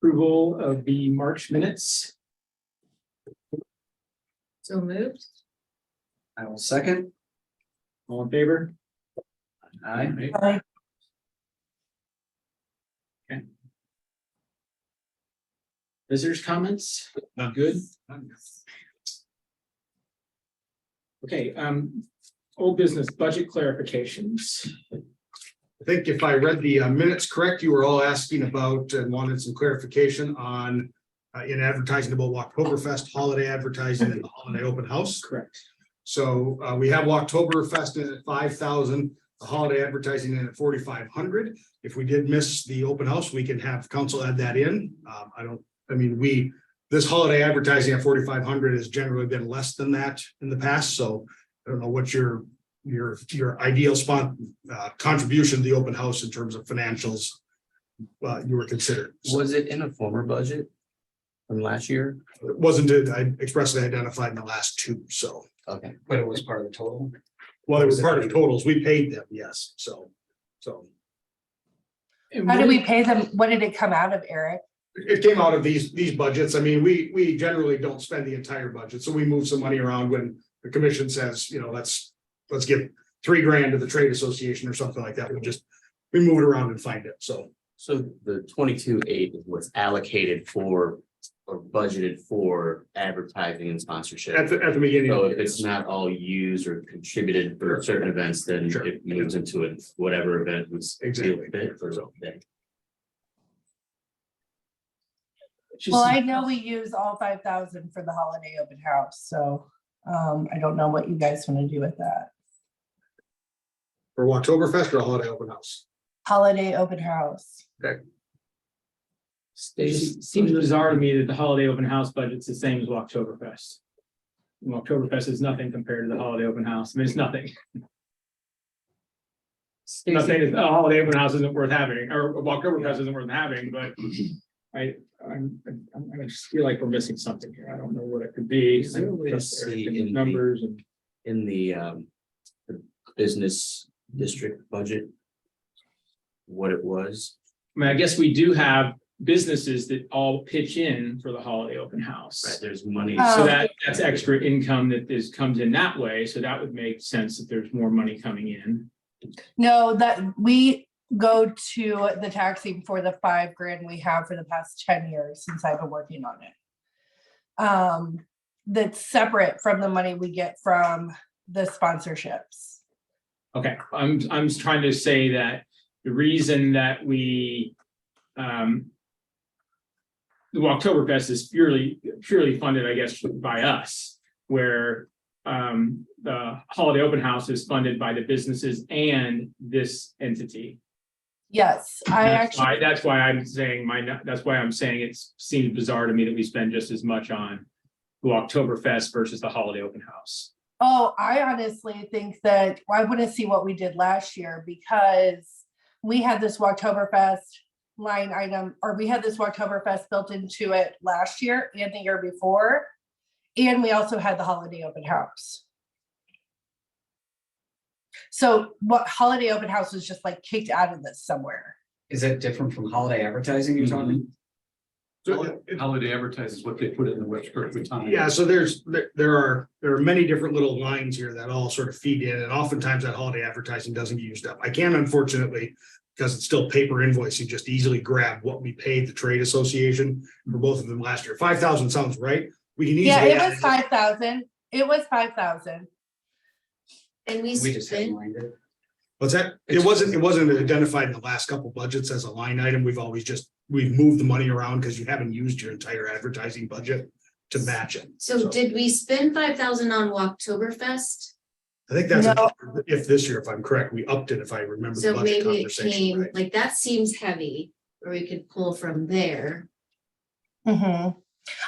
Approval of the March minutes. So moved. I will second. All in favor? Aye. Aye. Visitors' comments? Not good. Okay, old business budget clarifications. I think if I read the minutes correct, you were all asking about and wanted some clarification on in advertising about Oktoberfest holiday advertising and the holiday open house. Correct. So we have Oktoberfest in at 5,000, the holiday advertising in at 4,500. If we did miss the open house, we can have council add that in. This holiday advertising at 4,500 has generally been less than that in the past. So I don't know what your ideal spot contribution to the open house in terms of financials you were considered. Was it in a former budget from last year? It wasn't, I expressly identified in the last two, so. Okay. But it was part of the total. Well, it was part of totals, we paid them, yes, so. And How what did we did- pay them? What did it come out of, Eric? It came out of these budgets, I mean, we generally don't spend the entire budget, so we move some money around when the commission says, you know, let's give $3,000 to the trade association or something like that, we move it around and find it, so. So the 22.8 is what's allocated for or budgeted for advertising and sponsorship. At the beginning. So if it's not all used or contributed for certain events, then Sure. it moves into it, whatever event was. Exactly. fit for that. just- Well, I know we use all 5,000 for the holiday open house, so I don't know what you guys want to do with that. For Oktoberfest or holiday open house. Holiday open house. It just seems bizarre to me that the holiday open house budget's the same as Oktoberfest. And Oktoberfest is nothing compared to the holiday open house. I mean, it's nothing. I'm not saying that a holiday open house isn't worth having, or Oktoberfest isn't worth having, but I just feel like we're missing something here. I don't know what it could be. Is there a way to see in the- Numbers and. In the business district budget, what it was. I mean, I guess we do have businesses that all pitch in for the holiday open house. Right, there's money. Oh. So that's extra income that comes in that way. So that would make sense that there's more money coming in. No, that we go to the taxing for the $5,000 we have for the past 10 years since I've been working on it. That's separate from the money we get from the sponsorships. Okay, I'm trying to say that the reason that we the Oktoberfest is purely funded, I guess, by us, where the holiday open house is funded by the businesses and this entity. Yes, That's why I'm saying it seems bizarre to me that we spend just as much on the Oktoberfest versus the holiday open house. I honestly think that I want to see what we did last year because we had this Oktoberfest line item, or we had this Oktoberfest built into it last year and the year before. And we also had the holiday open house. So what holiday open house was just like kicked out of this somewhere. Is that different from holiday advertising you're talking? So Holiday advertises what they put in the Webster at the time. yeah, so there are many different little lines here that all sort of feed in, and oftentimes that holiday advertising doesn't get used up. I can unfortunately, because it's still paper invoicing, just easily grab what we paid the trade association for both of them last year. 5,000 sounds right. We can easily. Yeah, it add was 5,000. It was 5,000. And We just spent, headlined it. What's that? It wasn't identified in the last couple budgets as a line item. We've moved the money around because you haven't used your entire advertising budget to match it. so did we spend 5,000 on Oktoberfest? I think that's No. if this year, if I'm correct, we upped it if I remember the So budget maybe it conversation. came, Right. like, that seems heavy, or we could pull from there. Mhm.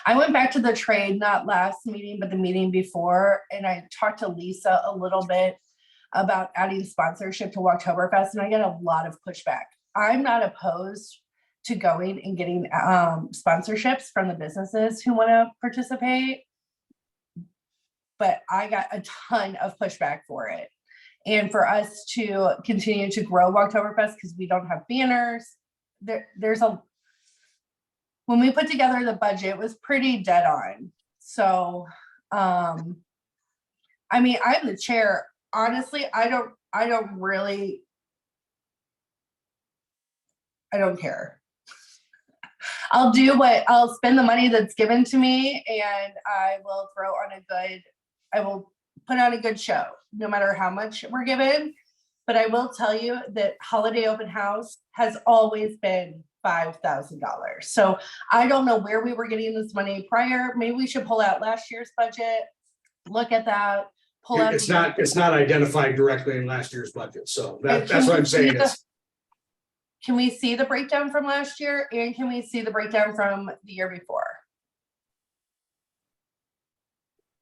I went back to the trade, not last meeting, but the meeting before, and I talked to Lisa a little bit about adding sponsorship to Oktoberfest, and I get a lot of pushback. I'm not opposed to going and getting sponsorships from the businesses who want to participate, but I got a ton of pushback for it. And for us to continue to grow Oktoberfest, because we don't have banners, when we put together the budget, it was pretty dead on. So, I mean, I'm the chair. Honestly, I don't care. I'll spend the money that's given to me and I will I will put on a good show, no matter how much we're given. But I will tell you that holiday open house has always been $5,000. So I don't know where we were getting this money prior. Maybe we should pull out last year's budget, look at that, pull out. It's not identified directly in last year's budget, so And that's what I'm saying can is, Can we see the breakdown from last year and can we see the breakdown from the year before?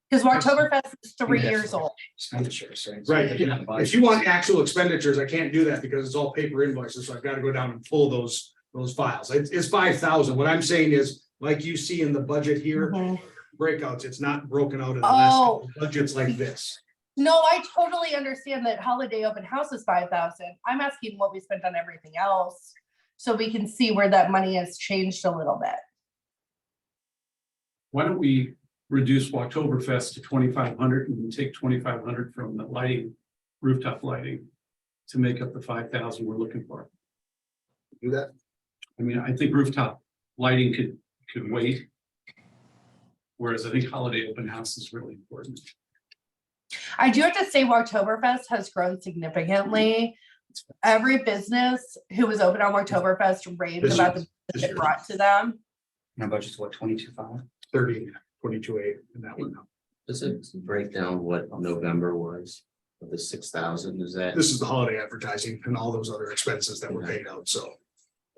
Because Oktoberfest is 3 years old. Expenditures, right? right, if you want actual expenditures, I can't do that because it's all paper invoices, so I've got to go down and pull those files. It's 5,000. What I'm saying is, like you see in the budget here, Mhm. breakouts, it's not broken out in the last Oh. couple budgets like this. No, I totally understand that holiday open house is 5,000. I'm asking what we spent on everything else. So we can see where that money has changed a little bit. Why don't we reduce Oktoberfest to 2,500 and take 2,500 from the lighting, rooftop lighting to make up the 5,000 we're looking for? Do that. I mean, I think rooftop lighting could wait. Whereas I think holiday open house is really important. I do have to say Oktoberfest has grown significantly. Every business who was open on Oktoberfest raved This about year. the This business it year. brought to them. My budget's what, 22.5? 30, 22.8 and that one. Does it break down what November was of the 6,000? Is that, This is the holiday advertising and all those other expenses that were paid out, so.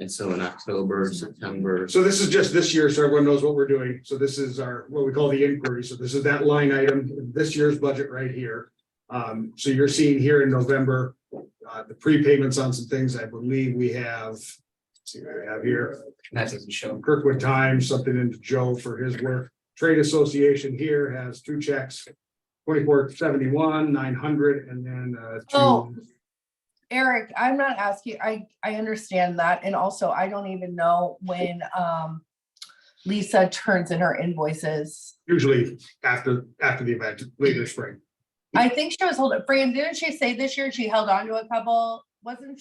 and so in October, September, So this is just this year, so everyone knows what we're doing. So this is our, what we call the inquiry. So this is that line item, in this year's budget right here. So you're seeing here in November, the prepayments on some things, I believe we have. Let's see what we have here, That doesn't show. Kirkwood Times, something into Joe for his work. Trade Association here has 2 checks, 2471, 900, and then Oh. Eric, I'm not asking, I understand that. And also I don't even know when Lisa turns in her invoices. usually after the event, later spring. I think she was holding, Fran, didn't she say this year she held on to a couple, wasn't?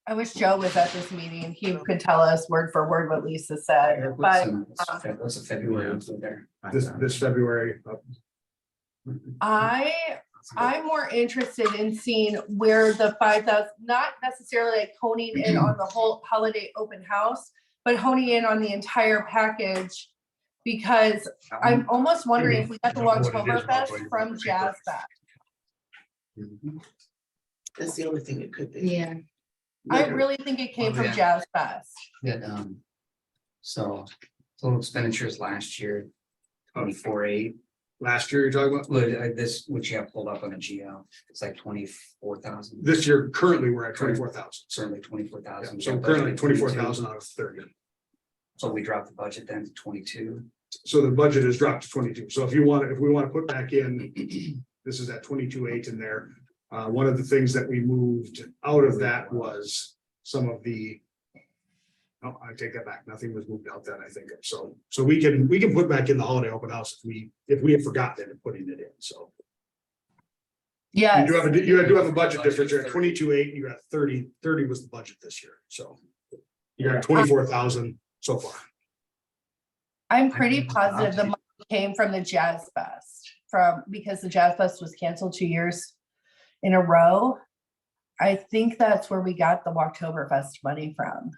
I wish Joe was at this meeting. He could tell us word for word what Lisa said, but What's the February until there? This February. I'm more interested in seeing where the 5,000, not necessarily like honing in on the whole holiday open house, but honing in on the entire package. Because I'm almost wondering if we got the Oktoberfest from Jazz Fest. That's the only thing it could be. Yeah, I really think it came from Jazz Fest. Yeah, so total expenditures last year, 24.8. Last year, you're talking about? Would this, which you have pulled up on a GL, it's like 24,000. This year, currently, we're at 24,000. Certainly 24,000. So currently 24,000 out of 30. So we dropped the budget then to 22. So the budget has dropped to 22. So if we want to put back in, this is at 22.8 in there. One of the things that we moved out of that was some of the. No, I take that back. Nothing was moved out that I think of. So we can put back in the holiday open house if we have forgotten and putting it in. So Yeah. you do have a budget difference. You're at 22.8. You got 30. 30 was the budget this year. So you're at 24,000 so far. I'm pretty positive the money came from the Jazz Fest because the Jazz Fest was canceled 2 years in a row. I think that's where we got the Oktoberfest money from.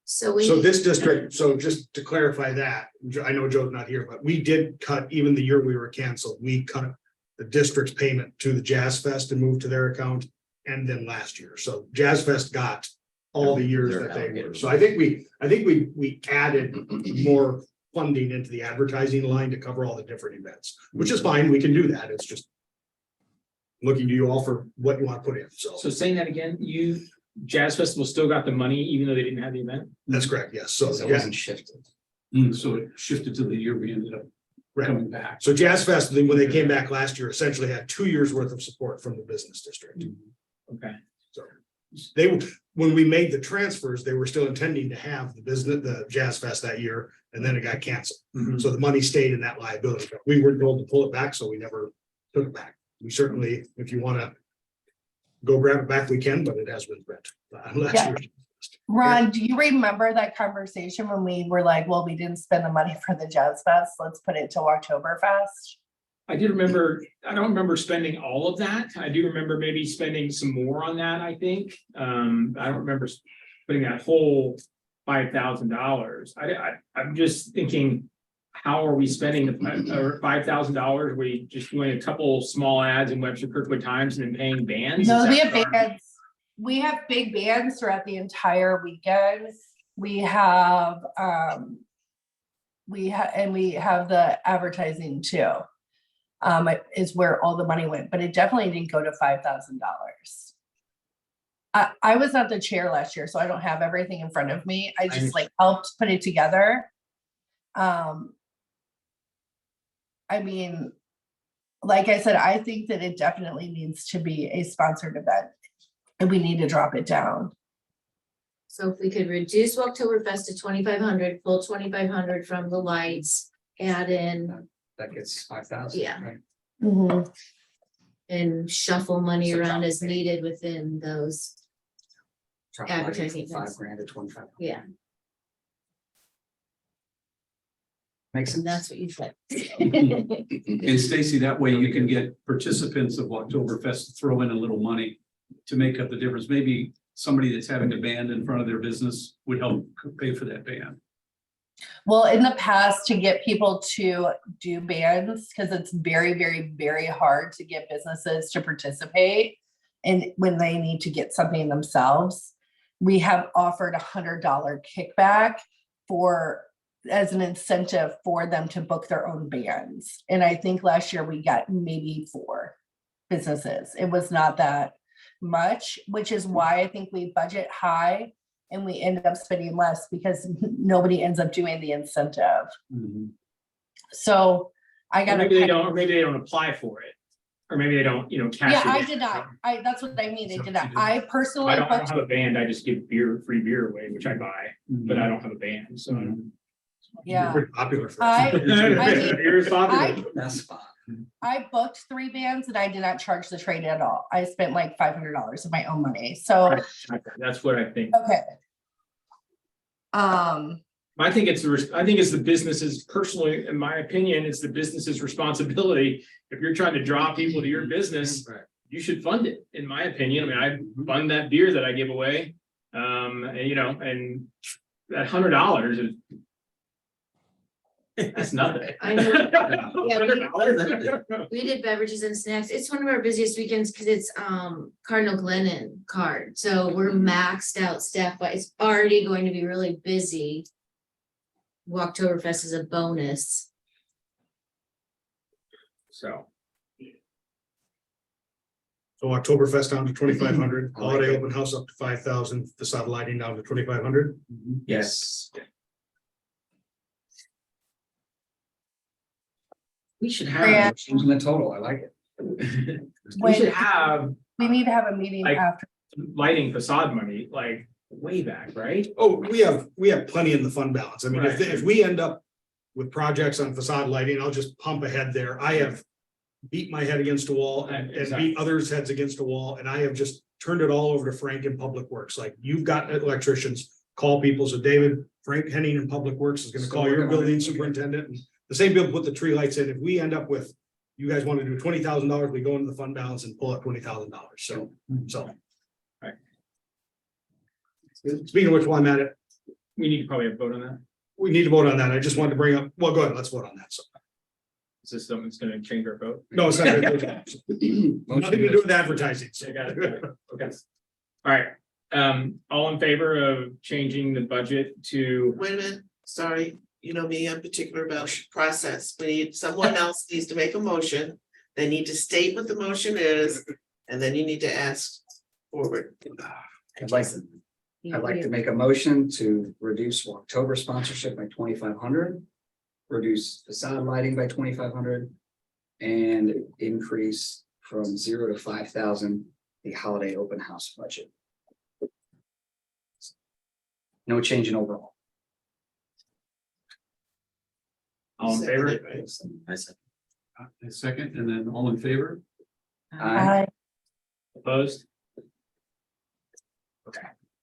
so This district, so just to clarify that, I know Joe's not here, but we did cut, even the year we were canceled, we cut the district's payment to the Jazz Fest and moved to their account. And then last year, so Jazz Fest got all the years that they were. So I think we added more funding into the advertising line to cover all the different events, which is fine. We can do that. It's just looking to you all for what you want to put in. So saying that again, Jazz Festival still got the money even though they didn't have the event? That's correct. Yes. So So it yeah. wasn't shifted. So it shifted to the year we ended up Right. coming back. So Jazz Fest, when they came back last year, essentially had 2 years worth of support from the business district. Okay. So when we made the transfers, they were still intending to have the Jazz Fest that year, and then it got canceled. Mhm. So the money stayed in that liability. We were told to pull it back, so we never took it back. We certainly, if you want to go grab it back, we can, but it has been spent. Yeah. Ron, do you remember that conversation when we were like, well, we didn't spend the money for the Jazz Fest, let's put it to Oktoberfest? I do remember, I don't remember spending all of that. I do remember maybe spending some more on that, I think. I don't remember putting that whole $5,000. I'm just thinking, how are we spending the $5,000? We just doing a couple small ads in Webster Kirkwood Times and then paying bands? No, Is we that have bands. We have big bands throughout the entire weekend. We have and we have the advertising too. Is where all the money went, but it definitely didn't go to $5,000. I was not the chair last year, so I don't have everything in front of me. I just like helped put it together. I mean, like I said, I think that it definitely needs to be a sponsored event. And we need to drop it down. So if we could reduce Oktoberfest to 2,500, pull 2,500 from the lights, add in, That gets 5,000. Yeah. right? Mhm. and shuffle money So around drop as it. needed within those, Drop the lighting Advertising from funds. $5,000 to 25. yeah, Makes and sense. that's what you said. And Stacy, that way you can get participants of Oktoberfest to throw in a little money to make up the difference. Maybe somebody that's having a band in front of their business would help pay for that band. Well, in the past, to get people to do bands, because it's very, very, very hard to get businesses to participate. And when they need to get something themselves, we have offered $100 kickback as an incentive for them to book their own bands. And I think last year we got maybe 4 businesses. It was not that much, which is why I think we budget high and we end up spending less because nobody ends up doing the incentive. So I Or got maybe they don't, or maybe they don't apply for it. Or maybe they don't, cash Yeah, it I in. did not. That's what I mean. They did not. Something to do. I I personally don't booked. have a band. I just give free beer away, which I buy, but I don't have a band, so. I don't- Yeah. Pretty popular for I- us. mean, Beer is popular. That's fine. I booked 3 bands and I did not charge the trade at all. I spent like $500 of my own money. So, That's what I think. okay. I think it's the business's personally, in my opinion, it's the business's responsibility. If you're trying to draw people to your business, Right. you should fund it, in my opinion. I mean, I fund that beer that I give away. And that $100 is. That's nothing. I know. Yeah, $100? We did beverages and snacks. It's one of our busiest weekends because it's Cardinal Glennon card. So we're maxed out staff, but it's already going to be really busy. Oktoberfest is a bonus. So. So Oktoberfest down to 2,500, I like holiday it. open house up to 5,000, facade lighting down to 2,500. Yes. We should Yeah. have, changing the total, I like it. We should have We need to have a meeting Like- after. lighting facade money, like way back, right? Oh, we have plenty in the fund balance. I mean, if, Right. if we end up with projects on facade lighting, I'll just pump ahead there. I have beat my head against a wall and beat others' heads against a wall, and I have just turned it all over to Frank in Public Works. Like, you've got electricians, call people. So David, Frank Henning in Public Works is gonna Still call your working on it. building Okay. superintendent. And the same people put the tree lights in. If we end up with, you guys want to do $20,000, we go into the fund balance and pull up $20,000. So. Right. Speaking of which, while I'm at it, We need to probably have a vote on that. we need to vote on that. I just wanted to bring up, well, go ahead, let's vote on that. So, Is this something that's gonna change our vote? no, it's not. Nothing to do with advertising. So. I got it. Okay. All right. All in favor of changing the budget to, Wait a minute, sorry, you know me, I'm particular about process. Someone else needs to make a motion. They need to state what the motion is, and then you need to ask forward. I'd like to make a motion to reduce October sponsorship by 2,500. Reduce facade lighting by 2,500. And increase from 0 to 5,000 the holiday open house budget. No change in overall. All in favor? I said, A second, and then all in favor? Aye. Opposed?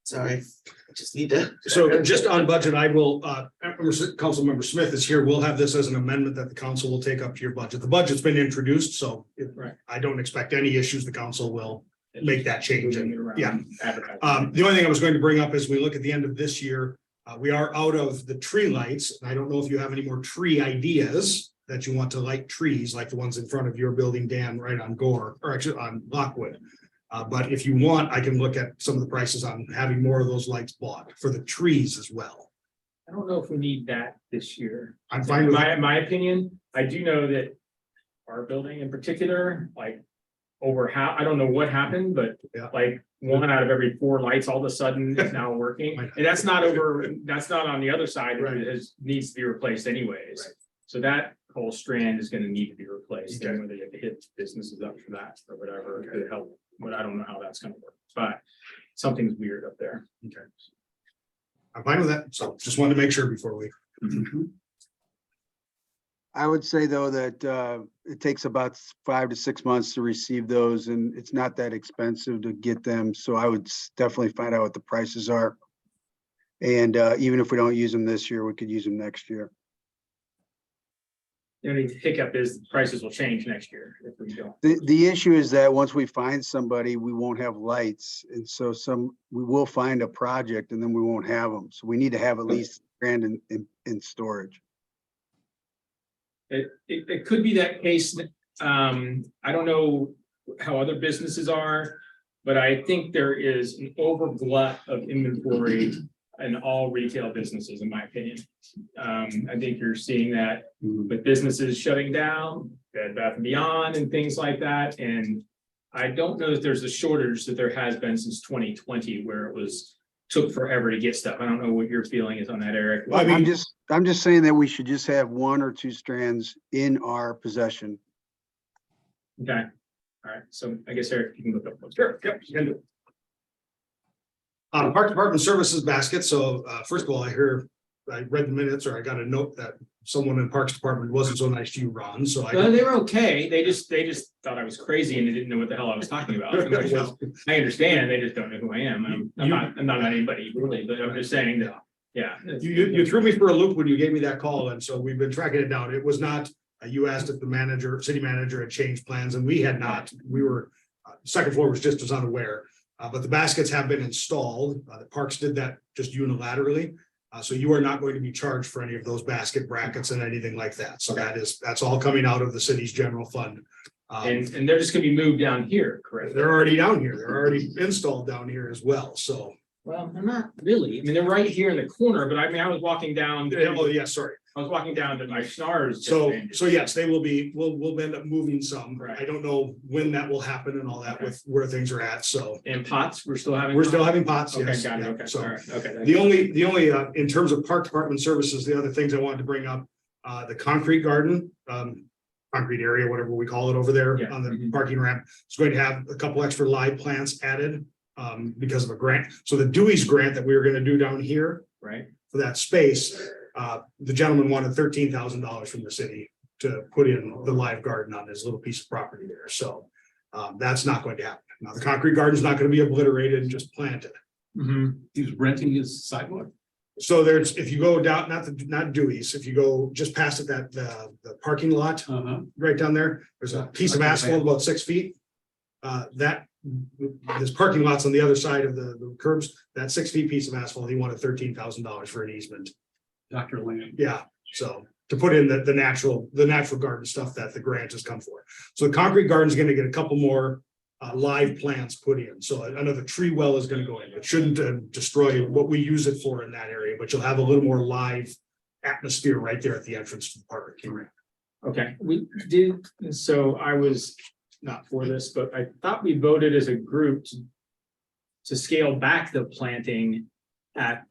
Sorry, I just need to. So just on budget, I will, Councilmember Smith is here. We'll have this as an amendment that the council will take up to your budget. The budget's been introduced, so Right. I don't expect any issues. The council will make that change. Moving it And around, yeah, advertising. the only thing I was going to bring up is we look at the end of this year, we are out of the tree lights. And I don't know if you have any more tree ideas that you want to light trees like the ones in front of your building, Dan, right on Gore, or actually on Lockwood. But if you want, I can look at some of the prices on having more of those lights bought for the trees as well. I don't know if we need that this year. I'm fine In with my opinion, I do know that our building in particular, like I don't know what happened, but Yeah. like 1 out of every 4 lights all of a sudden is now working. And that's not on the other side, Right. it needs to be replaced anyways. Right. So that whole strand is gonna need to be replaced, Okay. and whether you have to hit businesses up for that or whatever to help, but I don't know how that's gonna work, but something's weird up there. Okay. I'm fine with that. So just wanted to make sure before we. I would say though that it takes about 5 to 6 months to receive those and it's not that expensive to get them. So I would definitely find out what the prices are. And even if we don't use them this year, we could use them next year. The only hiccup is the prices will change next year if we don't. The issue is that once we find somebody, we won't have lights. And so we will find a project and then we won't have them. So we need to have at least $1,000 in storage. It could be that case. I don't know how other businesses are, but I think there is an overglut of inventory in all retail businesses, in my opinion. I think you're seeing that with businesses shutting down, Bed Bath and Beyond and things like that. And I don't know if there's a shortage that there has been since 2020 where it took forever to get stuff. I don't know what your feeling is on that, Eric. I mean- I'm just saying that we should just have 1 or 2 strands in our possession. Okay, all right. So I guess Eric, you can look up. Sure, yep, you can do it. Park Department Services basket. So first of all, I read the minutes or I got a note that someone in Parks Department wasn't so nice to you, Ron. So No, they were okay. They just thought I was crazy and they didn't know what the hell I was talking about. I understand. They just don't know who I am. I'm not anybody really, but I'm just saying that, yeah. You threw me for a loop when you gave me that call. And so we've been tracking it down. It was not, you asked if the city manager had changed plans and we had not. We were, second floor was just as unaware. But the baskets have been installed. The Parks did that just unilaterally. So you are not going to be charged for any of those basket brackets and anything like that. So that's all coming out of the city's general fund. And they're just gonna be moved down here, correct? They're already down here. They're already installed down here as well. So, Well, they're not really. I mean, they're right here in the corner, but I mean, I was walking down. oh, yeah, sorry. I was walking down to my Schnars. So yes, they will be, we'll end up moving some. Right. I don't know when that will happen and all that Okay. with where things are at. So And pots, we're still having. we're still having pots. Okay, Yes. got it. Yeah. Okay, So all right, okay. the only, in terms of Park Department services, the other things I wanted to bring up, the concrete garden, concrete area, whatever we call it over there Yeah. on the Mhm. parking ramp, is going to have a couple extra live plants added because of a grant. So the Dewey's grant that we were going to do down here Right, for that space, the gentleman wanted $13,000 from the city to put in the live garden on his little piece of property there. So that's not going to happen. Now, the concrete garden is not going to be obliterated, just planted. He's renting his sidewalk. So there's, if you go down, not Dewey's, if you go just past it, the parking lot right down there, there's a piece of asphalt about 6 feet. There's parking lots on the other side of the curbs, that 6 feet piece of asphalt, he wanted $13,000 for an easement. Dr. Land. Yeah, so to put in the natural garden stuff that the grant has come for. So the concrete garden is gonna get a couple more live plants put in. So another tree well is gonna go in. It shouldn't destroy what we use it for in that area, but you'll have a little more live atmosphere right there at the entrance to the park. okay, we did, so I was not for this, but I thought we voted as a group to scale back the planting at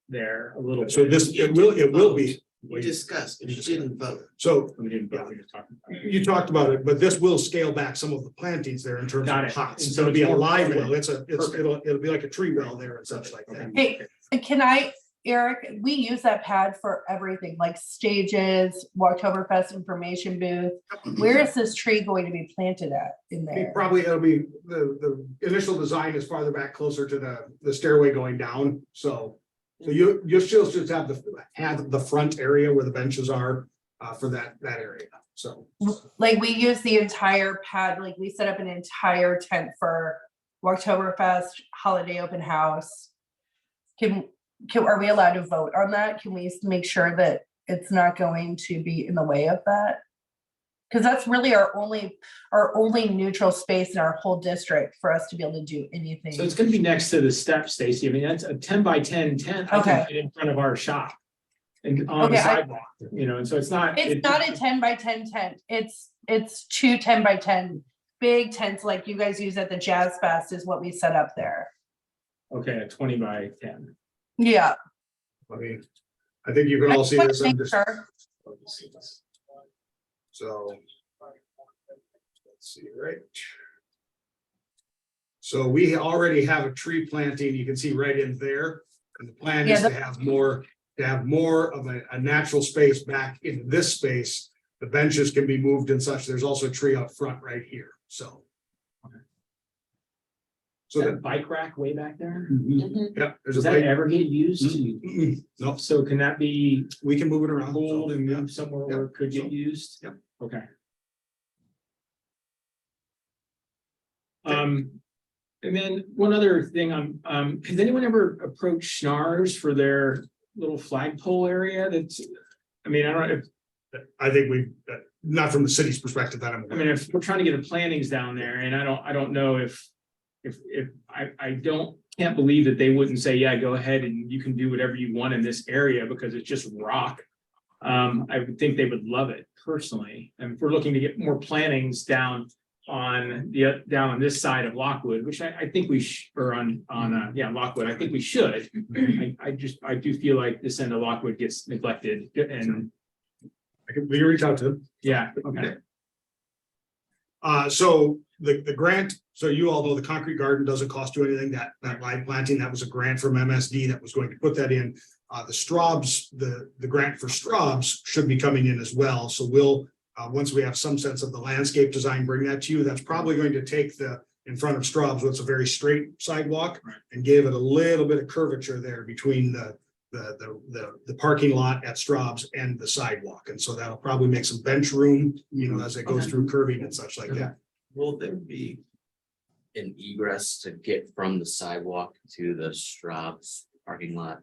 there a little. So bit. it will be. We discussed, but you didn't vote. So We didn't vote, we just talked about it. you talked about it, but this will scale back some of the plantings there in terms Got of it. pots. And So so it'll be it's a more live permanent. well. It'll be like a tree well there and such like that. Hey, Can I, Eric, we use that pad for everything, like stages, Oktoberfest information booth. Where is this tree going to be planted at in there? Probably it'll be, the initial design is farther back closer to the stairway going down, so. So you'll still just have the front area where the benches are, for that area, so. Like we use the entire pad, like we set up an entire tent for Oktoberfest holiday open house. Are we allowed to vote on that? Can we make sure that it's not going to be in the way of that? Because that's really our only neutral space in our whole district for us to be able to do anything. So it's gonna be next to the steps, Stacy. I mean, that's a 10 by 10 tent. I Okay. can fit in front of our shop. And on the Okay, sidewalk, you know, and so it's not. It's not a 10 by 10 tent. It's two 10 by 10 big tents like you guys use at the Jazz Fest is what we set up there. Okay, a 20 by 10. Yeah. I mean, I think you can I all just see wanna this. I'm make just- sure. So. Let's see, right? So we already have a tree planting, you can see right in there, and the plan is Yeah, to have more of a natural space back in this space. The benches can be moved and such, there's also a tree up front right here, so. So So that that, bike rack way back there, yeah, there's does a that big, ever get used? no, So can that be we can move it around. pulled and moved somewhere where it could Yep. get used? Yep. Okay. And then one other thing, has anyone ever approached Schnars for their little flagpole area? That's, I mean, I don't know if, I think we, not from the city's perspective, that I'm. I mean, if we're trying to get the plantings down there, and I don't know if can't believe that they wouldn't say, yeah, go ahead and you can do whatever you want in this area because it's just rock. I would think they would love it personally. And if we're looking to get more plantings down on this side of Lockwood, which I think we or on Lockwood, I think we should. I do feel like this end of Lockwood gets neglected and We can reach out to them. yeah, okay. So the grant, so you all know the concrete garden doesn't cost you anything, that line planting, that was a grant from MSD that was going to put that in. The straws, the grant for straws should be coming in as well, so we'll, once we have some sense of the landscape design, bring that to you. That's probably going to take in front of Straub's, what's a very straight sidewalk, and give it a little bit of curvature there between the parking lot at Straub's and the sidewalk. And so that'll probably make some bench room, as it goes through curving and such like that. Will there be an egress to get from the sidewalk to the Straub's parking lot?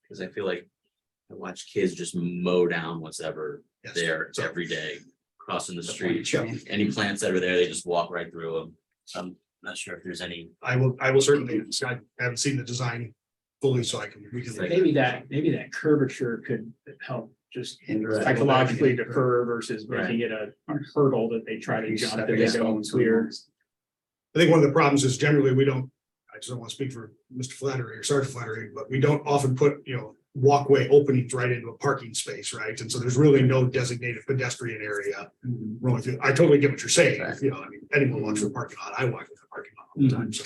Because I feel like I watch kids just mow down what's ever Yes. there So- every day, crossing the street. Yeah. Any plants that are there, they just walk right through them. I'm not sure if there's any. I will certainly, I haven't seen the design fully, so we can. Maybe that curvature could help just Indirect. psychologically defer versus Right. making it a hurdle that they try to You're jump stepping and they stone don't clear. I think one of the problems is generally I just don't want to speak for Mr. Flattery or Sergeant Flattery, but we don't often put, walkway openings right into a parking space, right? And so there's really no designated pedestrian area rolling through. I totally get what you're saying. Right. Anyone walks through a parking lot, I walk through the parking lot all the time, so.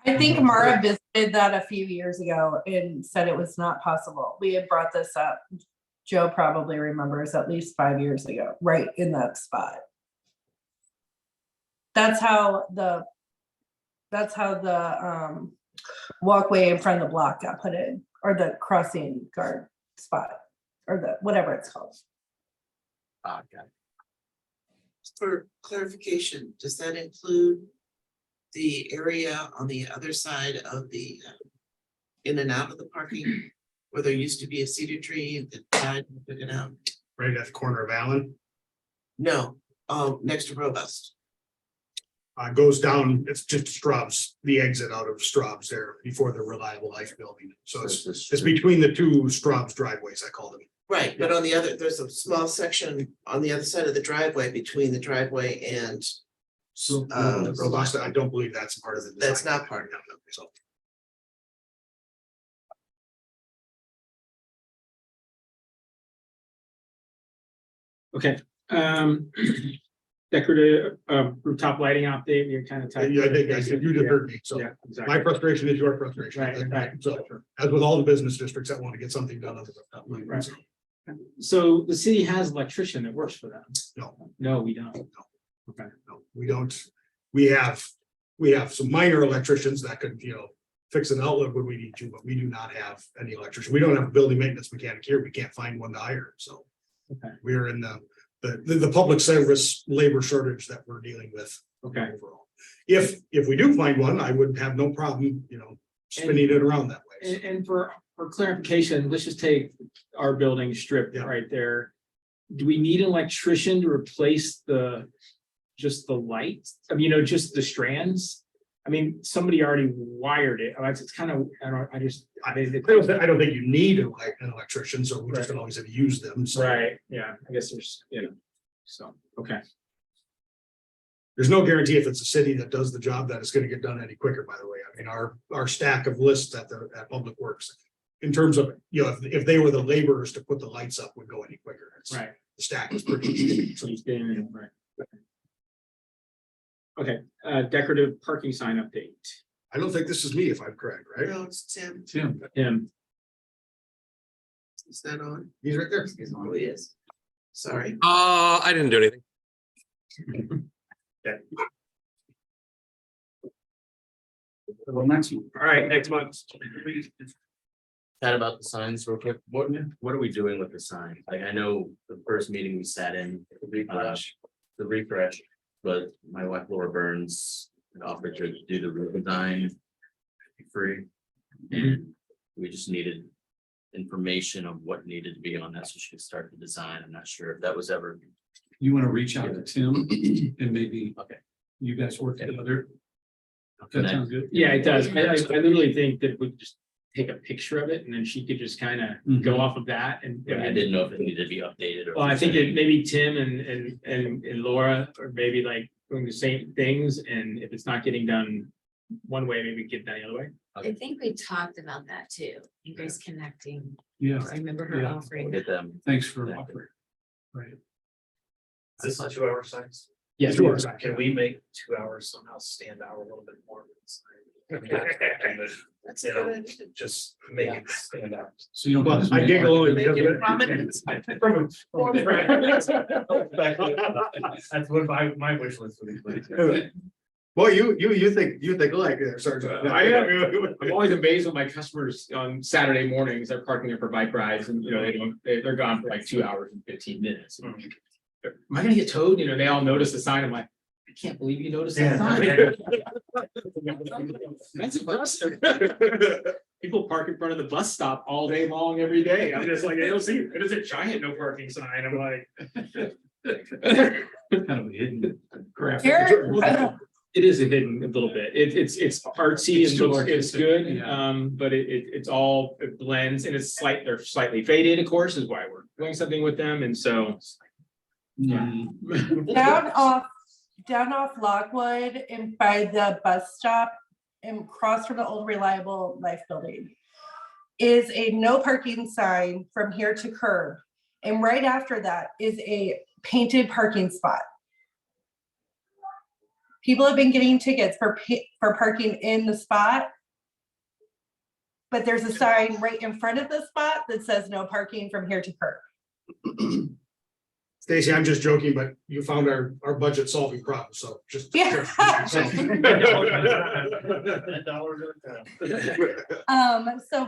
I think Mara visited that a few years ago and said it was not possible. We had brought this up. Joe probably remembers at least 5 years ago, right in that spot. That's how the walkway in front of the block got put in, or the crossing guard spot, or whatever it's called. Okay. For clarification, does that include the area on the other side of the in and out of the parking where there used to be a cedar tree that died and took it out? Right at the corner of Allen, No, next to Robust. goes down, it's just Straub's, the exit out of Straub's there before the Reliable Life building. So it's between the two Straub's driveways, I call them. Right, but on the other, there's a small section on the other side of the driveway between the driveway and The Robust, I don't believe that's part of the design. That's not part of it. So. Okay, decorative rooftop lighting update, you're kind of. Yeah, I think you just heard me, so Yeah, my exactly. frustration is your frustration. Right. So, as with all the business districts that want to get something done. Right. So the city has an electrician that works for them. No. No, we don't. Okay. No, we don't. We have some minor electricians that could, fix an outlet when we need to, but we do not have any electrician. We don't have a building maintenance mechanic here. We can't find one to hire, so. Okay. We're in the public service labor shortage that we're dealing with. Okay. Overall. If we do find one, I would have no problem, spinning it around that way. And for clarification, let's just take our building strip Yeah. right there. Do we need an electrician to replace just the lights? I mean, just the strands? I mean, somebody already wired it. It's kind of, I I don't think you need an electrician, so we just don't always have used them. So right, yeah, I guess there's, so, okay. there's no guarantee if it's a city that does the job that it's going to get done any quicker, by the way. I mean, our stack of lists at Public Works, in terms of, if they were the laborers to put the lights up, would go any quicker. Right. The stack is pretty. So he's been, right. Okay, decorative parking sign update. I don't think this is me, if I'm correct, right? No, it's Tim. Tim, Tim, Is that on? He's right there. Oh, he is. Sorry. I didn't do anything. Well, next one. all right, next month. Chat about the signs real quick. What are we doing with the sign? Like, I know the first meeting we sat in, the refresh, but my wife Laura Burns offered to do the redesign for free. And we just needed information of what needed to be on that so she could start the design. I'm not sure if that was ever. you want to reach out to Tim and maybe. Okay. You guys work together. That Connect. sounds good. Yeah, it does. I literally think that we just take a picture of it and then she could just kind of go off of that and. I didn't know if it needed to be updated or. Well, I think it maybe Tim and Laura are maybe like doing the same things, and if it's not getting done one way, maybe get done the other way. I think we talked about that too, you guys connecting, Yeah, I remember her Yeah. offering. Get them. thanks for offering. Right. Is this not 2 hour signs? Yes. Sure. Can we make 2 hours somehow stand out a little bit more? That's a good idea. Just make it stand out. So you don't. Well, I giggle only Make because of it it. prominent. That's what my wish list would include. Well, you think alike there, Sergeant. I'm always amazed when my customers on Saturday mornings, they're parking there for bike rides and, they're gone for like 2 hours and 15 minutes. I'm like, am I gonna get towed? They all notice the sign. I'm like, I can't believe you noticed that sign. That's impressive. People park in front of the bus stop all day long, every day. I'm just like, I don't see, it is a giant no parking sign. I'm like. Kind of a hidden graphic. Here, It is a hidden a little bit. It's artsy It's and still looks, it's artistic, good. yeah. But it blends and they're slightly faded, of course, is why we're doing something with them. And so. down off Lockwood and by the bus stop and across from the old Reliable Life Building is a no parking sign from here to curb. And right after that is a painted parking spot. People have been getting tickets for parking in the spot. But there's a sign right in front of the spot that says no parking from here to curb. Stacy, I'm just joking, but you found our budget solving problem, so just. Yeah. So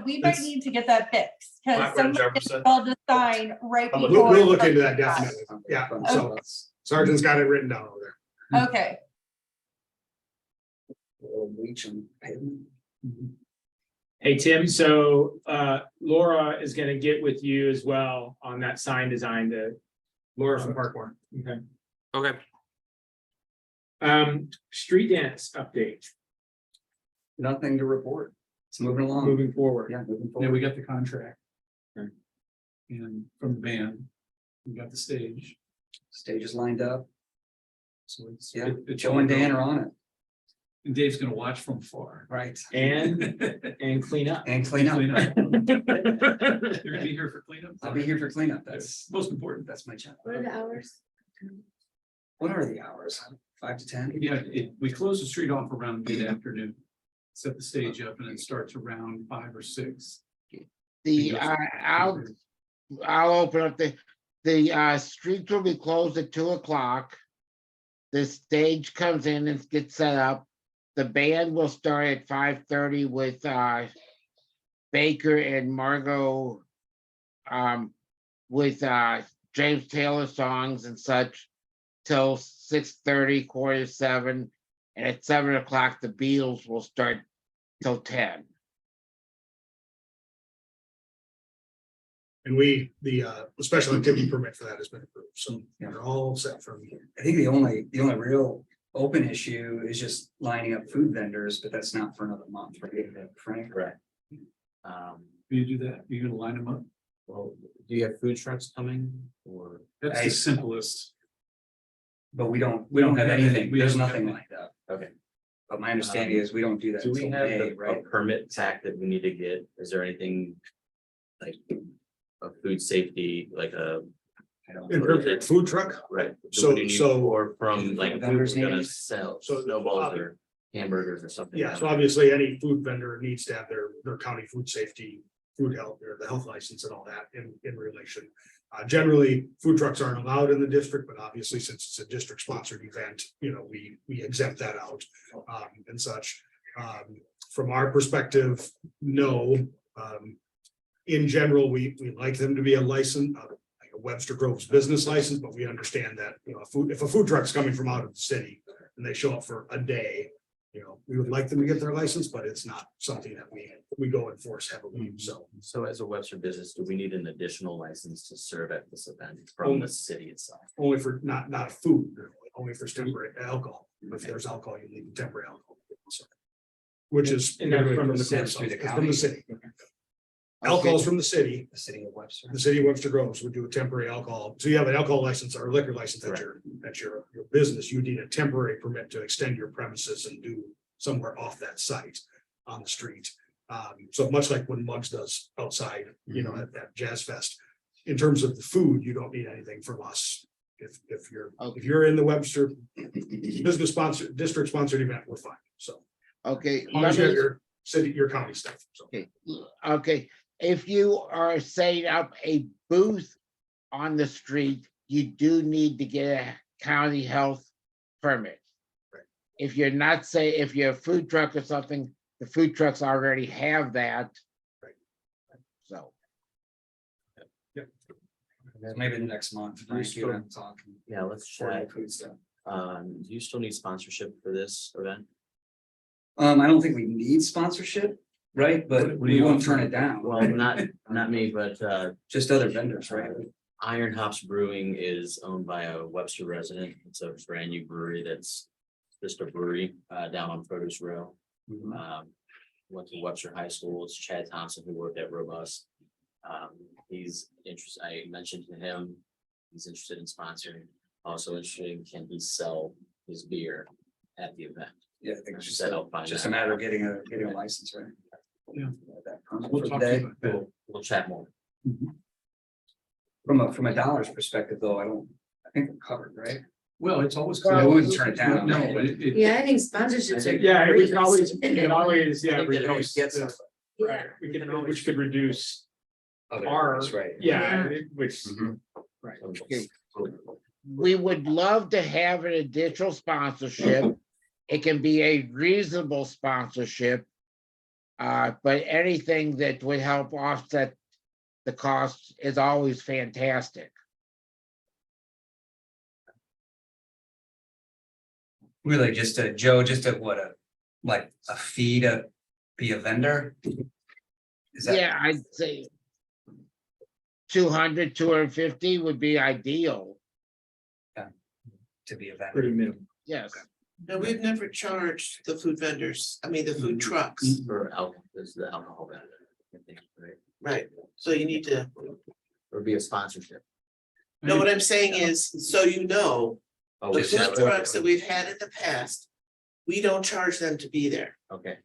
we might need to get that fixed because somebody installed the sign right before. We'll look into that definitely. Yeah, so Sergeant's got it written down over there. Okay, Reach and pavement. Hey, Tim, so Laura is gonna get with you as well on that sign design Laura from Parkmore. Okay. Okay. Street dance update, Nothing to report. It's moving along. moving forward. Yeah, moving Yeah, forward. we got the contract. Okay. And from the band, we got the stage. Stage is lined up. So it's. Yeah, it's Joe and Dan are on it. And Dave's gonna watch from afar. Right. And clean up. And clean up. Clean up. You're gonna be here for cleanup? I'll be here for cleanup. That's Most important. that's my job. What are the hours? What are the hours? 5 to 10? Yeah, we close the street off around mid-afternoon. Set the stage up and it starts around 5 or 6. The, I'll open up the streets will be closed at 2 o'clock. The stage comes in and gets set up. The band will start at 5:30 with Baker and Margot with James Taylor songs and such till 6:30, 6:45, and at 7 o'clock the Beatles will start till 10. And the special activity permit for that has been approved, so they're all set from here. I think the only real open issue is just lining up food vendors, but that's not for another month, right? Frank? Correct. Will you do that? You're gonna line them up? Well, do you have food trucks coming or? That's the simplest. But we don't have anything, We there's don't have nothing any. like that. Okay. But my understanding is we don't do that Do we until have May, a right? permit pack that we need to get? Is there anything like a food safety, like a, I don't. In terms of food truck, right? So- What do you need so- Or from like, if we were Vendors gonna names? sell So, snowballs or hamburgers or something. yeah, so obviously any food vendor needs to have their county food safety, food health, or the health license and all that in relation. Generally, food trucks aren't allowed in the district, but obviously since it's a district sponsored event, we exempt that out and such. From our perspective, no. In general, we like them to be a license, like a Webster Groves business license, but we understand that, if a food truck's coming from out of the city and they show up for a day, we would like them to get their license, but it's not something that we go enforce heavily, so. So as a Webster business, do we need an additional license to serve at this event from the city itself? Only for not food, only for temporary alcohol. If there's alcohol, you need temporary alcohol. So, which is And that's from the from the city. Alcohol's from the city. The city of Webster. The city of Webster Groves would do a temporary alcohol. So you have an alcohol license or a liquor license at your business. You need a temporary permit to extend your premises and do somewhere off that site on the street. So much like when Muggs does outside, at Jazz Fest. In terms of the food, you don't need anything from us. If you're in the Webster business sponsored, district sponsored event, we're fine. So Okay. as long as you have your city, your county stuff. So. Okay, if you are setting up a booth on the street, you do need to get a county health permit. Right. If you're not if you're a food truck or something, the food trucks already have that. Right. So, Maybe the next month. Frank, you and I can talk. Yeah, let's For chat. food stuff. Do you still need sponsorship for this event? I don't think we need sponsorship, right? But What do we you won't want? turn it down. Well, not me, but Just other vendors, right? Iron Hops Brewing is owned by a Webster resident. It's a brand new brewery that's just a brewery down on Produce Row. Went to Webster High School. It's Chad Thompson who worked at Robust. He's interested, I mentioned to him, he's interested in sponsoring, also interested in can he sell his beer at the event? Yeah, I think it's Said I'll find just a out. matter of getting a license, right? Yeah. That permit We'll for talk the to you day. about that. We'll chat more. From a dollars perspective, though, I think we're covered, right? Well, it's always. I wouldn't turn it down. No, but it. Yeah, I think sponsorships are. Yeah, we great. can always, I think that always gets the- us. Yeah. which could reduce, Other Our- areas, right? yeah, which, right. okay. We would love to have an additional sponsorship. It can be a reasonable sponsorship. But anything that would help offset the cost is always fantastic. Really, just like a fee to be a vendor? Is that? Yeah, I'd say 200, 250 would be ideal. To be a vendor? Pretty minimal. Yes. No, we've never charged the food vendors, the food trucks, For alcohol, this is the alcohol vendor. I think, right? right? So you need to, Or be a sponsorship. no, what I'm saying is, so you know, Oh, the is food that- trucks that we've had in the past, we don't charge them to be there. Okay,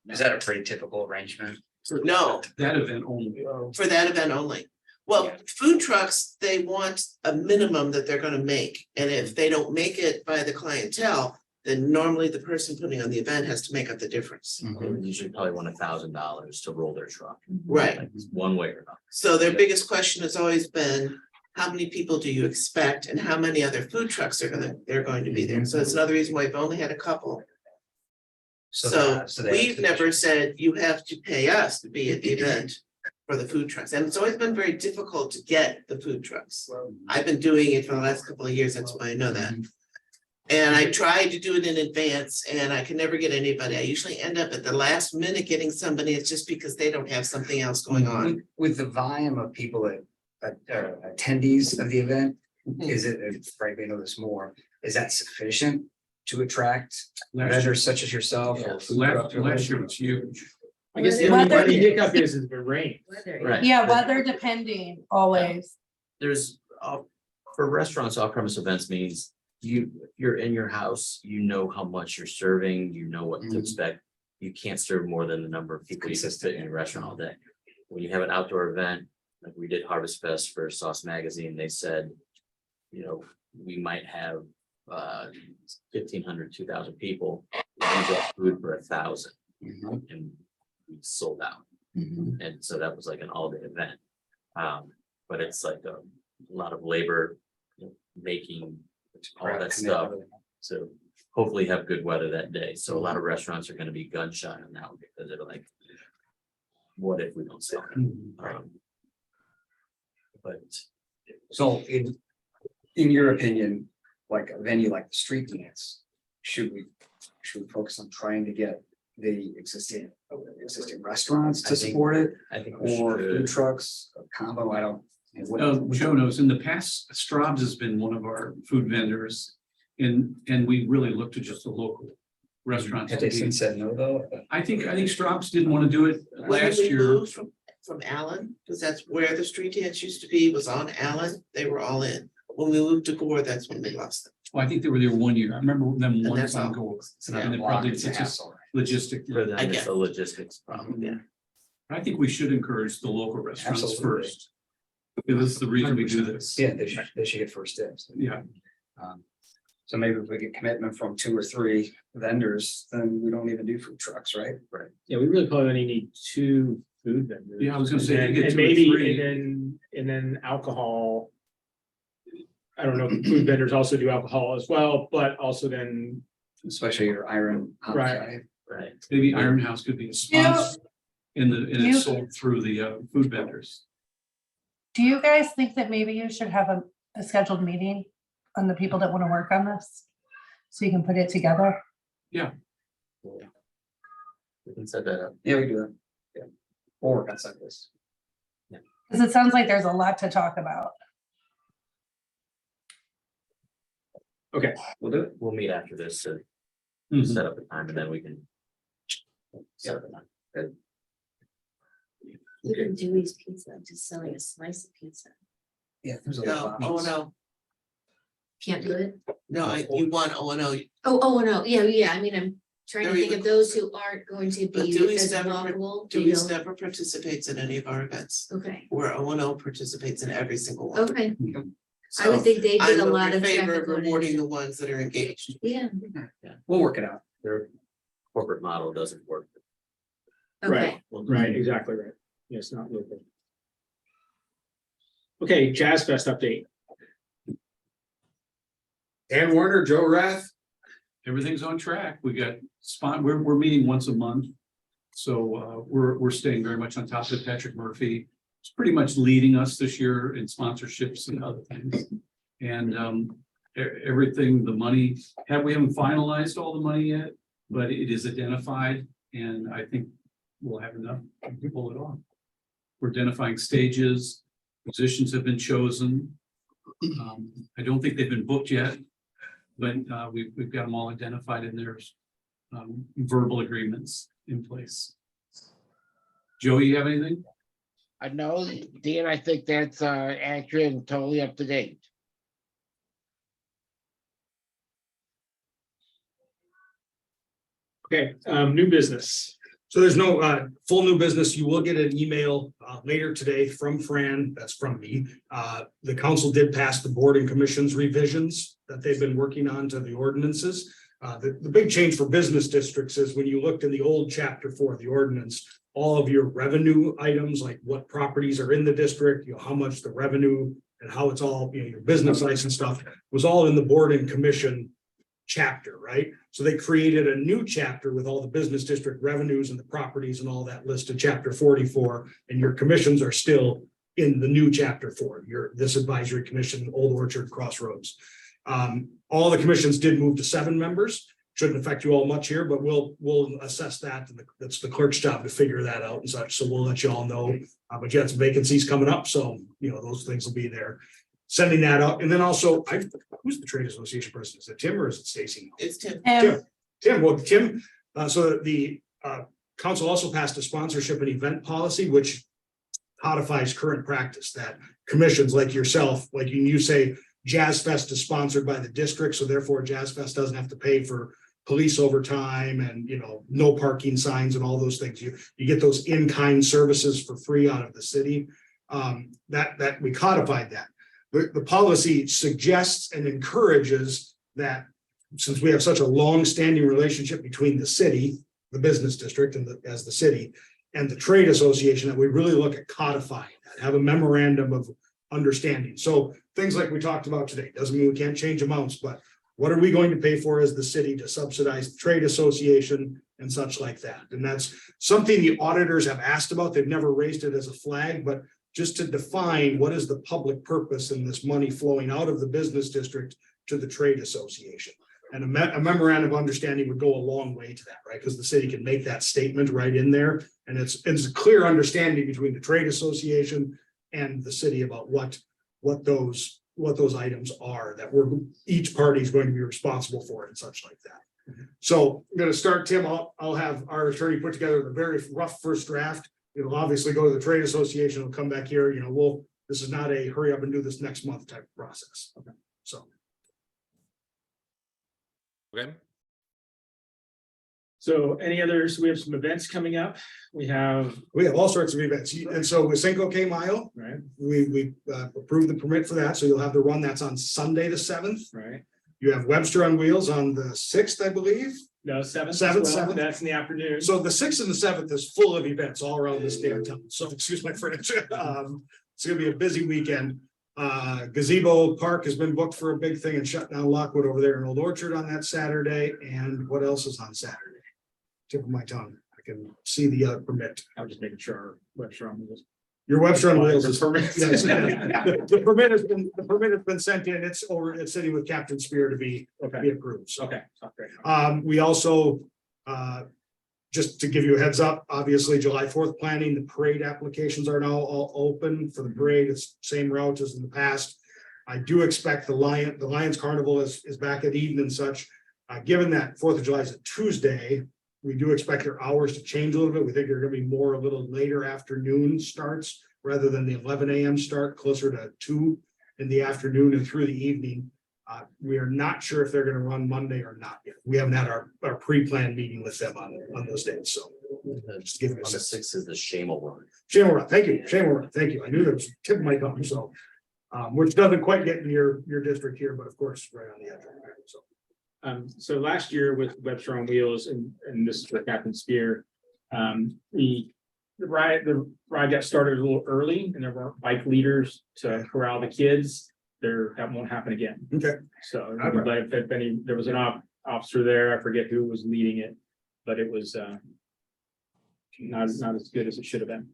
Is that a pretty typical arrangement? No, That event only. for that event only. Well, food trucks, they want a minimum that they're gonna make, and if they don't make it by the clientele, then normally the person putting on the event has to make up the difference. They would usually probably want $1,000 to roll their truck, Right, like one way or another. so their biggest question has always been, how many people do you expect and how many other food trucks they're going to be there? So it's another reason why we've only had a couple. So we've never said you have to pay us to be at the event for the food trucks, and it's always been very difficult to get the food trucks. I've been doing it for the last couple of years, that's why I know that. And I tried to do it in advance and I can never get anybody. I usually end up at the last minute getting somebody. It's just because they don't have something else going on. With the volume of people that attendees of the event, is it, and frankly, I know this more, is that sufficient to attract vendors such as yourself? or food trucks or Last year whatever? was huge. I guess the Weather- only hiccup is the rain. Right. Yeah, weather depending, always. There's, for restaurants, off-premise events means you're in your house, you know how much you're serving, you know what to expect. You can't serve more than the number of people you can fit in your restaurant all day. When you have an outdoor event, like we did Harvest Fest for Sauce Magazine, they said, you know, we might have 1,500, 2,000 people. We got food for 1,000 and we sold out. And so that was like an all-day event. But it's like a lot of labor, you know, making all that stuff. So hopefully have good weather that day. So a lot of restaurants are gonna be gun shy on that one because they're like, what if we don't sell it? But So in your opinion, like a venue like the Street Dance, should we focus on trying to get the existing restaurants to I think- support it? I think we Or should. food trucks, a combo, I don't. Joe knows, in the past, Straub's has been one of our food vendors. And we really look to just the local restaurants. Have to they be- since said no, though? I think Straub's didn't want to do it When last we year. moved from Allen, because that's where the street dance used to be, was on Allen, they were all in. When we moved to Gore, that's when they lost them. Well, I think they were there 1 year. I remember them And one that's time all. go. It's not And a it block, probably, it's it's a just hassle. logistic. For them, I it's get a logistics problem. Yeah. I think we should encourage the local restaurants Absolutely. first. Because this is the reason we do this. Yeah, they should get first dibs. Yeah, So maybe if we get commitment from 2 or 3 vendors, then we don't even do food trucks, right? Yeah, we really probably only need 2 food vendors. Yeah, I was gonna say, if you get And 2 or maybe, 3. and then alcohol. I don't know, if food vendors also do alcohol as well, but also then, Especially your iron. house, Right. Right. Maybe Iron House could be a sponsor. And it's sold through the food vendors. Do you guys think that maybe you should have a scheduled meeting on the people that want to work on this? So you can put it together? We can set that up. Yeah, we do that. Yeah. We'll work outside this. Because it sounds like there's a lot to talk about. We'll do it. We'll meet after this to Mhm. set up a time and then we can. Set up a time. Even Dewey's Pizza, just selling a slice of pizza. Yeah. there's a No, lot of oh, options. no, Can't do it? no, you want O and O, Oh, no, yeah, I mean, I'm trying to There you think of go. those who aren't going to But be Dewey's as never- walkable. Dewey's never participates in any of our events, Okay, where O and O participates in every single one. okay, I So would think they I'm did a lot in of favor traffic of going rewarding in. the ones that are engaged. Yeah, We'll work it out. Their corporate model doesn't work. okay. right, exactly right. Yes, not local. Okay, Jazz Fest update. Dan Warner, Joe Rath. Everything's on track. We got we're meeting once a month. So we're staying very much on top of Patrick Murphy. It's pretty much leading us this year in sponsorships and other things. And everything, the money, we haven't finalized all the money yet, but it is identified and I think we'll have enough to pull it off. We're identifying stages, musicians have been chosen. I don't think they've been booked yet, but we've got them all identified and there's verbal agreements in place. Joe, you have anything? I know, Dan, I think that's accurate and totally up to date. Okay, new business. So there's no full new business. You will get an email later today from Fran, that's from me. The council did pass the board and commissions revisions that they've been working on to the ordinances. The big change for business districts is when you looked in the old chapter 4 of the ordinance, all of your revenue items, like what properties are in the district, how much the revenue and how it's all, your business license stuff was all in the board and commission chapter, right? So they created a new chapter with all the business district revenues and the properties and all that listed, chapter 44, and your commissions are still in the new chapter 4, this advisory commission, Old Orchard, Crossroads. All the commissions did move to 7 members. Shouldn't affect you all much here, but we'll assess that. And that's the clerk's job to figure that out and such. So we'll let you all know. But you had some vacancies coming up, so those things will be there. Sending that out, and then also, who's the trade association person? Is it Tim or is it Stacy? It's Tim. Tim. So the council also passed a sponsorship and event policy, which codifies current practice that commissions like yourself, like you say, Jazz Fest is sponsored by the district, so therefore Jazz Fest doesn't have to pay for police overtime and no parking signs and all those things. You get those in-kind services for free out of the city. That we codified that. The policy suggests and encourages that since we have such a long-standing relationship between the city, the business district, and as the city, and the trade association, that we really look at codifying that, have a memorandum of understanding. So things like we talked about today, doesn't mean we can't change amounts, but what are we going to pay for as the city to subsidize the trade association and such like that? And that's something the auditors have asked about. They've never raised it as a flag, but just to define what is the public purpose in this money flowing out of the business district to the trade association. And a memorandum of understanding would go a long way to that, right? Because the city can make that statement right in there. And it's a clear understanding between the trade association and the city about what those items are that each party is going to be responsible for and such like that. So I'm going to start, Tim. I'll have our attorney put together the very rough first draft. It'll obviously go to the trade association. It'll come back here. This is not a hurry up and do this next month type of process. Okay. So. Okay. So any others? We have some events coming up. We have all sorts of events. And so with Cinco de Mayo, right. We approved the permit for that. So you'll have the run that's on Sunday, the 7th. Right. You have Webster on Wheels on the 6th, I believe. No, 7th. 7th. That's in the afternoon. So the 6th and the 7th is full of events all around this damn town. So excuse my French. It's gonna be a busy weekend. Gazebo Park has been booked for a big thing and shut down Lockwood over there in Old Orchard on that Saturday. And what else is on Saturday? Tip of my tongue. I can see the permit. I'm just making sure our Webster on Wheels. Your Webster on Wheels is permit. yes, the permit has been sent in. It's sitting with Captain Spear to be approved. So. Okay. Okay. We also just to give you a heads up, obviously July 4th planning, the parade applications are now all open for the parade. It's same route as in the past. I do expect the Lions Carnival is back at Eden and such. Given that 4th of July is a Tuesday, we do expect their hours to change a little bit. We think they're going to be more a little later afternoon starts rather than the 11 a.m. start, closer to 2 in the afternoon and through the evening. We are not sure if they're going to run Monday or not yet. We haven't had our pre-planned meeting with them on those dates. So just give me On the 6th is the Shamel run. Shamel Run. Thank you. Shamel Run. Thank you. I knew there was tip of my tongue. So which doesn't quite get in your district here, but of course, right on the edge. So. So last year with Webster on Wheels and this is for Captain Spear, the ride got started a little early and there weren't bike leaders to corral the kids. That won't happen again. Okay. So there was an officer there, I forget who was leading it, but it was not as good as it should have been.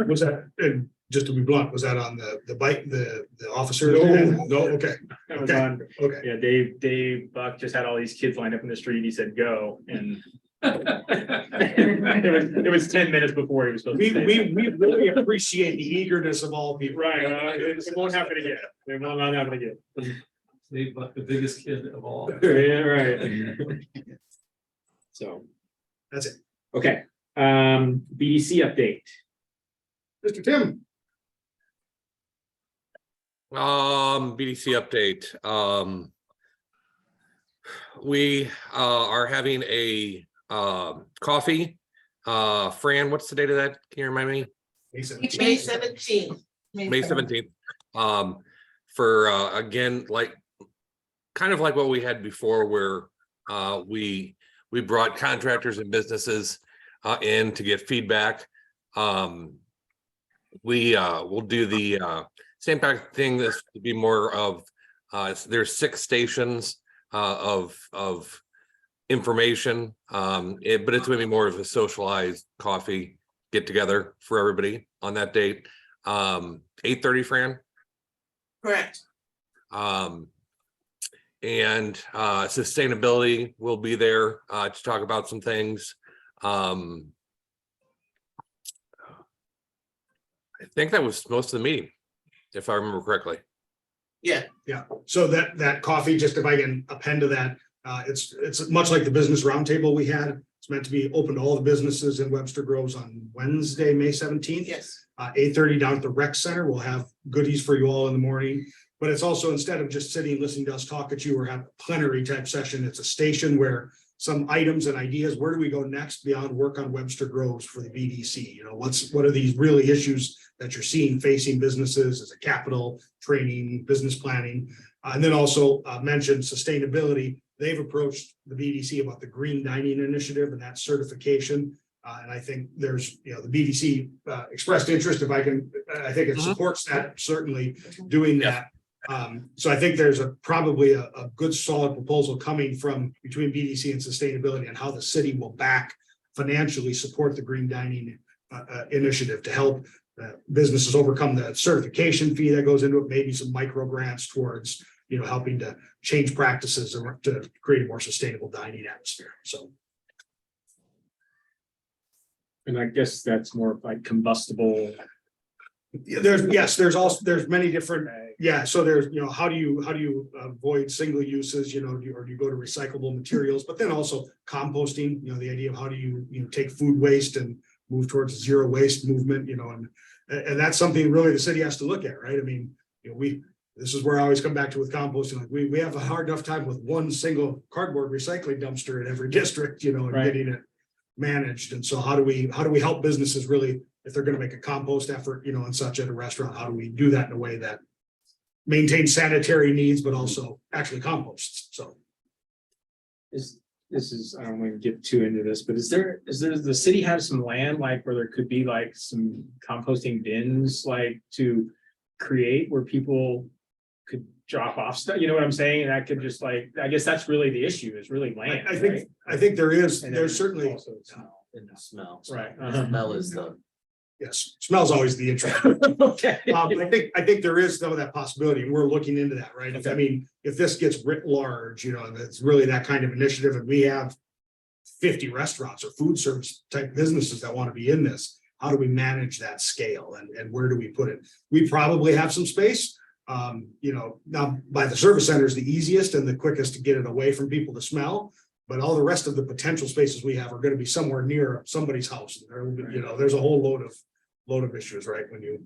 Was that, and just to be blunt, was that on the bike, the officer? No, okay. That was on, Okay. yeah, Dave Buck just had all these kids lined up in the street. He said, go, and it was 10 minutes before he was supposed to. We really appreciate the eagerness of all people. Right, it won't happen again. It will not happen again. Dave Buck, the biggest kid of all. Yeah, right. So. That's it. Okay, BDC update. Mr. Tim. BDC update. We are having a coffee Fran, what's the date of that? Can you remind me? May 17th. May 17th. For again, like kind of like what we had before, where we brought contractors and businesses in to get feedback. We will do the same kind of thing. This would be more of there's 6 stations of information, but it's going to be more of a socialized coffee get together for everybody on that date. 8:30, Fran. Correct. And sustainability will be there to talk about some things. I think that was most of the meeting, if I remember correctly. Yeah. Yeah, so that coffee, just if I can append to that, it's much like the business roundtable we had. It's meant to be open to all the businesses in Webster Groves on Wednesday, May 17th. Yes. 8:30 down at the rec center. We'll have goodies for you all in the morning. But it's also, instead of just sitting and listening to us talk at you or have a plenary type session, it's a station where some items and ideas, where do we go next beyond work on Webster Groves for the BDC? You know, what are these really issues that you're seeing facing businesses as a capital, training, business planning? And then also mentioned sustainability. They've approached the BDC about the green dining initiative and that certification. And I think there's, the BDC expressed interest, I think it supports that, certainly doing that. So I think there's probably a good solid proposal coming from between BDC and sustainability and how the city will back financially support the green dining initiative to help businesses overcome the certification fee that goes into it, maybe some micro grants towards, helping to change practices or to create a more sustainable dining atmosphere. So. And I guess that's more like combustible. There's many different, so there's, how do you avoid single uses, or do you go to recyclable materials, but then also composting, the idea of how do you take food waste and move towards a zero waste movement, and that's something really the city has to look at, right? I mean, this is where I always come back to with composting, like we have a hard enough time with one single cardboard recycling dumpster in every district, and Right. getting it managed. And so how do we help businesses really, if they're going to make a compost effort, and such at a restaurant, how do we do that in a way that maintains sanitary needs, but also actually composts? So. I don't want to get too into this, but is there, the city have some land like where there could be like some composting bins, like to create where people could drop off stuff, you know what I'm saying? And that could just like, I guess that's really the issue, is really land. I think there's And then certainly, also smell. And the smell. Right. Smell is the. yes, smell's always the interest. Okay. I think there is some of that possibility, and we're looking into that, right? I mean, if this gets writ large, and it's really that kind of initiative, and we have 50 restaurants or food service type businesses that want to be in this, how do we manage that scale, and where do we put it? We probably have some space. Now by the service center is the easiest and the quickest to get it away from people to smell. But all the rest of the potential spaces we have are going to be somewhere near somebody's house. There's a whole load of issues, right? When you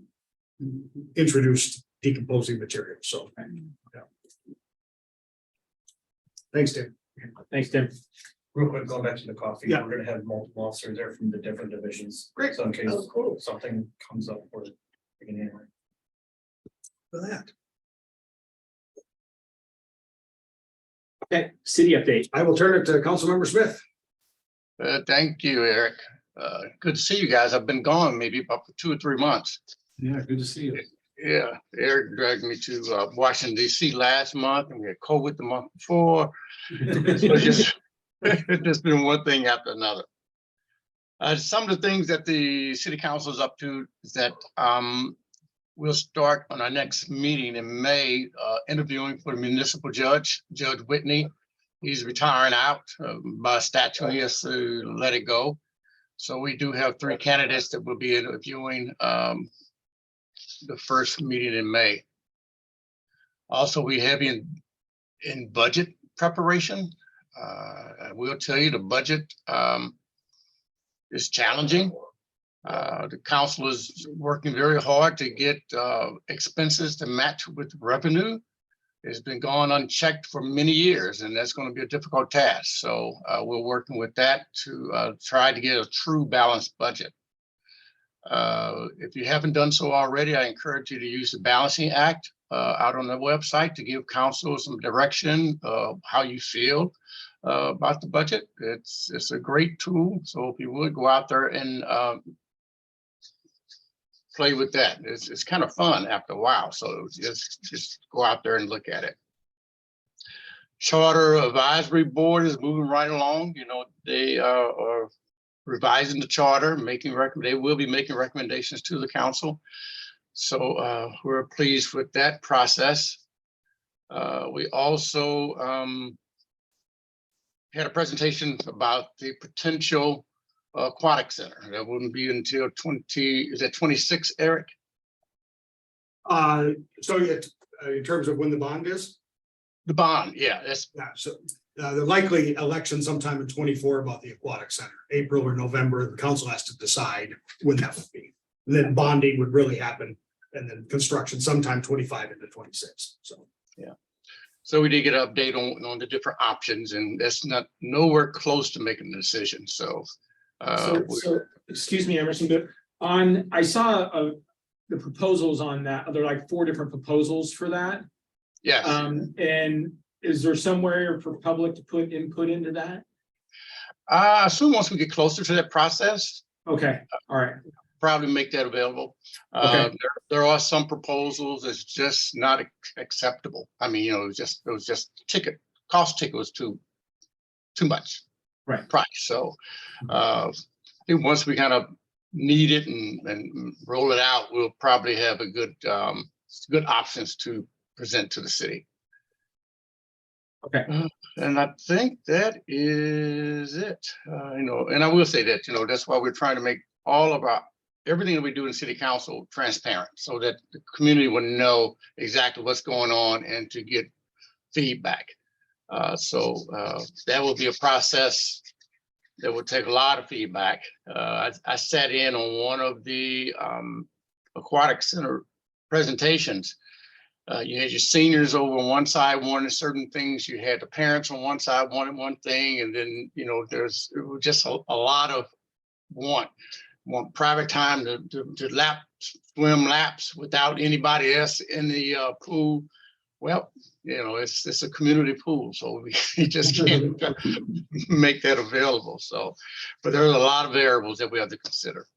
introduce decomposing materials. So, yeah. Thanks, Tim. Thanks, Tim. Real quick, going back to the coffee. Yeah. We're gonna have multiple officers there from the different divisions. Great. So in case Oh, cool. something comes up where we can handle it. For that, Okay, city update. I will turn it to Councilmember Smith. Thank you, Eric. Good to see you guys. I've been gone maybe about 2 or 3 months. Yeah, good to see you. Yeah, Eric dragged me to Washington DC last month, and we had COVID the month before. So it's just been one thing after another. Some of the things that the city council is up to is that we'll start on our next meeting in May, interviewing for the municipal judge, Judge Whitney. He's retiring out by statute. He has to let it go. So we do have 3 candidates that will be interviewing the first meeting in May. Also, we have in budget preparation. I will tell you the budget is challenging. The council is working very hard to get expenses to match with revenue. has been gone unchecked for many years, and that's going to be a difficult task. So we're working with that to try to get a true balanced budget. If you haven't done so already, I encourage you to use the Balancing Act out on the website to give council some direction of how you feel about the budget. It's a great tool. So if you would go out there and play with that, it's kind of fun after a while. So just go out there and look at it. Charter Advisory Board is moving right along. You know, they are revising the charter, they will be making recommendations to the council. So we're pleased with that process. We also had a presentation about the potential aquatic center. That wouldn't be until 26, Eric? So in terms of when the bond is, The bond, yeah, that's so the likely election sometime in 24 about the aquatic center, April or November, the council has to decide when that would be. And then bonding would really happen, and then construction sometime 25 into 26, so. so we did get an update on the different options, and that's not nowhere close to making a decision. So So, excuse me, Emerson, but I saw the proposals on that, there are like 4 different proposals for that. yes. And is there somewhere for public to put input into that? I assume once we get closer to that process, Okay, all right, probably make that available. Okay. There are some proposals that's just not acceptable. I mean, you know, it was just cost ticket was too much. Right. Price. So I think once we kind of need it and roll it out, we'll probably have a good options to present to the city. Okay. And I think that is it. You know, and I will say that, you know, that's why we're trying to make all of everything that we do in city council transparent, so that the community will know exactly what's going on and to get feedback. So that will be a process that will take a lot of feedback. I sat in on one of the aquatic center presentations. You had your seniors over on one side wanting certain things. You had the parents on one side wanting one thing, and then, you know, it was just a lot of want private time to swim laps without anybody else in the pool. Well, you know, it's a community pool, so we just can't make that available. So, but there's a lot of variables that we have to consider.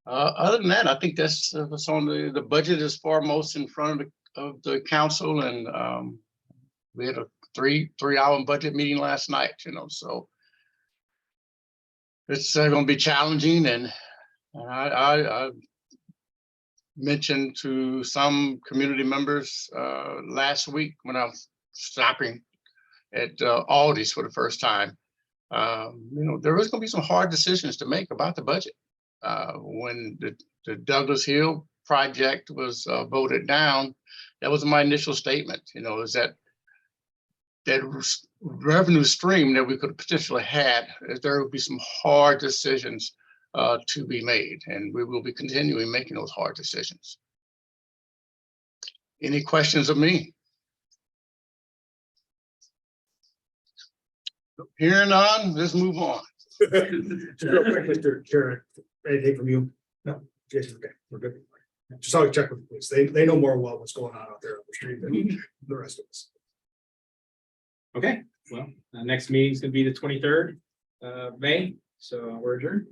Other than that, I think that's what's on the budget is foremost in front of the council, and we had a three-hour budget meeting last night. You know, so it's going to be challenging, and I mentioned to some community members last week when I was stopping at Aldi's for the first time. You know, there was going to be some hard decisions to make about the budget. When the Douglas Hill project was voted down, that was my initial statement. You know, is that revenue stream that we could potentially had, there would be some hard decisions to be made, and we will be continuing making those hard decisions. Any questions of me? Hearing none, let's move on. Just real quick, Mr. Chair, anything from you? No, Jason, okay, we're good. Just always check with the police. They know more about what's going on out there on the street than the rest of us. okay, well, next meeting is gonna be the 23rd of May, so we're adjourned.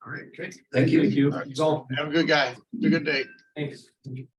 All right, okay. Thank you. That's all. Have a good day. Have a good day. Thanks.